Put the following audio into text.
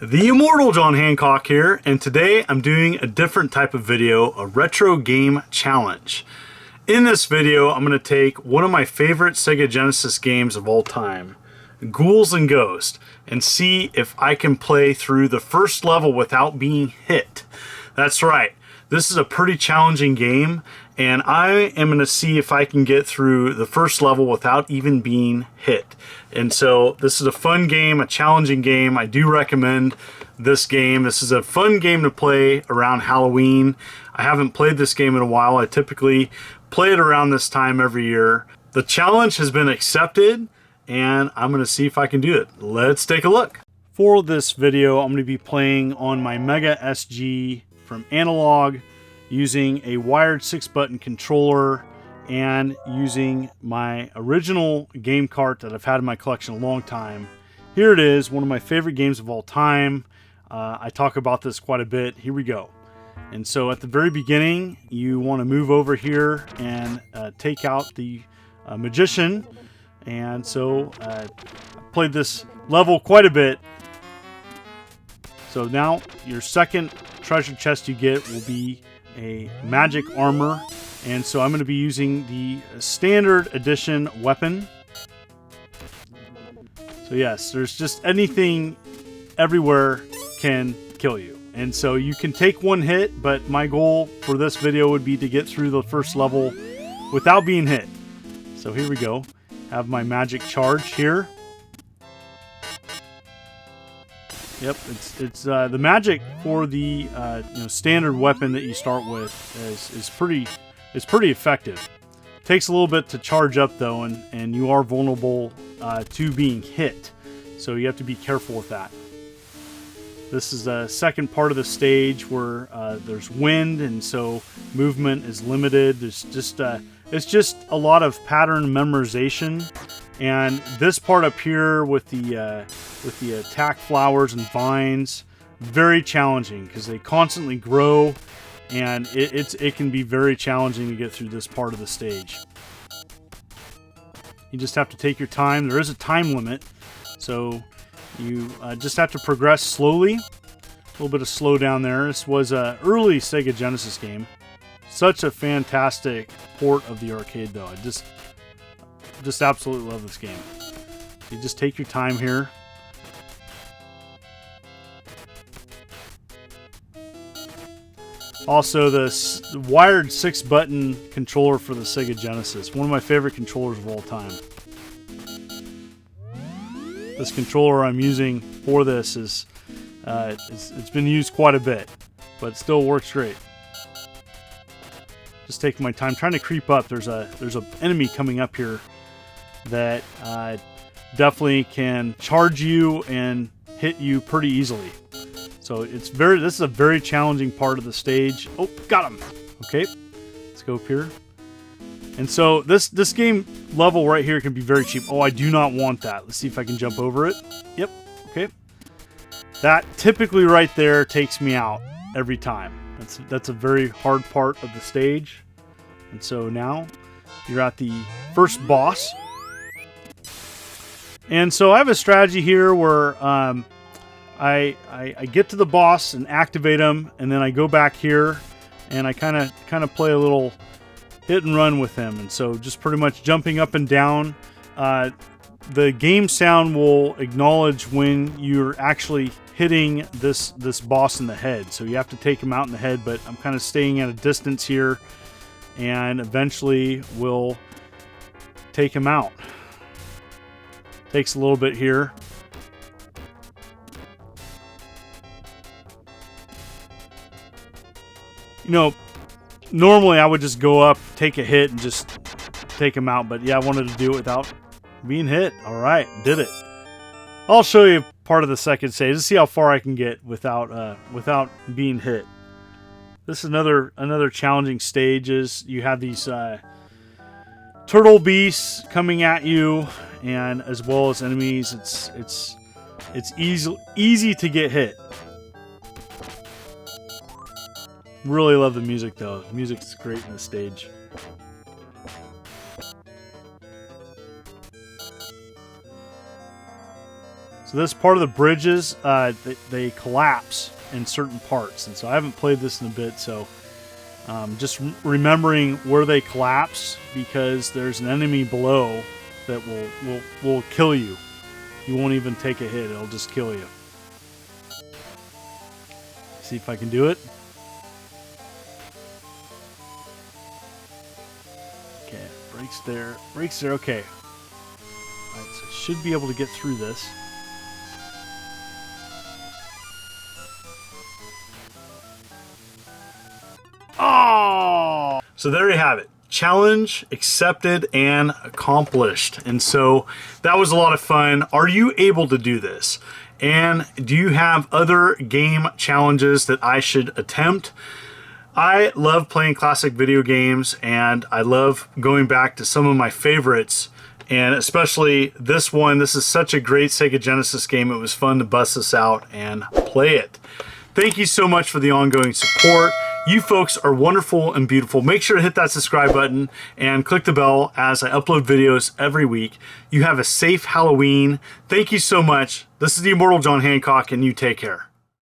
The immortal John Hancock here, and today I'm doing a different type of video, a retro game challenge. In this video, I'm going to take one of my favorite Sega Genesis games of all time, Ghouls and Ghosts, and see if I can play through the first level without being hit. That's right, this is a pretty challenging game, and I am going to see if I can get through the first level without even being hit. And so this is a fun game, a challenging game. I do recommend this game. This is a fun game to play around Halloween. I haven't played this game in a while. I typically play it around this time every year. The challenge has been accepted, and I'm going to see if I can do it. Let's take a look. For this video, I'm going to be playing on my Mega SG from Analog, using a wired 6-button controller and using my original game cart that I've had in my collection a long time. Here it is, one of my favorite games of all time. I talk about this quite a bit. Here we go. And so at the very beginning, you want to move over here and take out the magician. And so I played this level quite a bit. So now your second treasure chest you get will be a magic armor, and so I'm going to be using the standard edition weapon. So yes, there's just anything everywhere can kill you, and so you can take one hit, but my goal for this video would be to get through the first level without being hit. So here we go. Have my magic charge here. Yep, it's the magic for the standard weapon that you start with is pretty effective. Takes a little bit to charge up though, and you are vulnerable to being hit, so you have to be careful with that. This is the second part of the stage where there's wind, and so movement is limited. There's just it's just a lot of pattern memorization. And this part up here with the attack flowers and vines, very challenging because they constantly grow, and it can be very challenging to get through this part of the stage. You just have to take your time. There is a time limit, so you just have to progress slowly. A little bit of slow down there. This was an early Sega Genesis game. Such a fantastic port of the arcade, though. I just absolutely love this game. You just take your time here. Also, the wired 6-button controller for the Sega Genesis. One of my favorite controllers of all time. This controller I'm using for this is it's been used quite a bit, but it still works great. Just taking my time, trying to creep up. There's a enemy coming up here that definitely can charge you and hit you pretty easily. So this is a very challenging part of the stage. Oh, got him. Okay, let's go up here. And so this game level right here can be very cheap. Oh, I do not want that. Let's see if I can jump over it. Yep. Okay. That typically right there takes me out every time. That's a very hard part of the stage. And so now you're at the first boss. And so I have a strategy here where I get to the boss and activate him, and then I go back here and I kind of play a little hit and run with him. And so just pretty much jumping up and down. The game sound will acknowledge when you're actually hitting this boss in the head. So you have to take him out in the head, but I'm kind of staying at a distance here, and eventually we'll take him out. Takes a little bit here. You know, normally I would just go up, take a hit, and just take him out. But yeah, I wanted to do it without being hit. All right, did it. I'll show you part of the second stage to see how far I can get without being hit. This is another challenging stage. Is you have these turtle beasts coming at you, and as well as enemies. It's easy to get hit. Really love the music though. The music's great in the stage. So this part of the bridges, they collapse in certain parts. And so I haven't played this in a bit, so just remembering where they collapse, because there's an enemy below that will kill you. You won't even take a hit, it'll just kill you. See if I can do it. Okay, breaks there, okay. Alright, so I should be able to get through this. Oh! So there you have it. Challenge accepted and accomplished. And so that was a lot of fun. Are you able to do this? And do you have other game challenges that I should attempt? I love playing classic video games, and I love going back to some of my favorites, and especially this one. This is such a great Sega Genesis game. It was fun to bust this out and play it. Thank you so much for the ongoing support. You folks are wonderful and beautiful. Make sure to hit that subscribe button and click the bell as I upload videos every week. You have a safe Halloween. Thank you so much. This is the Immortal John Hancock, and you take care.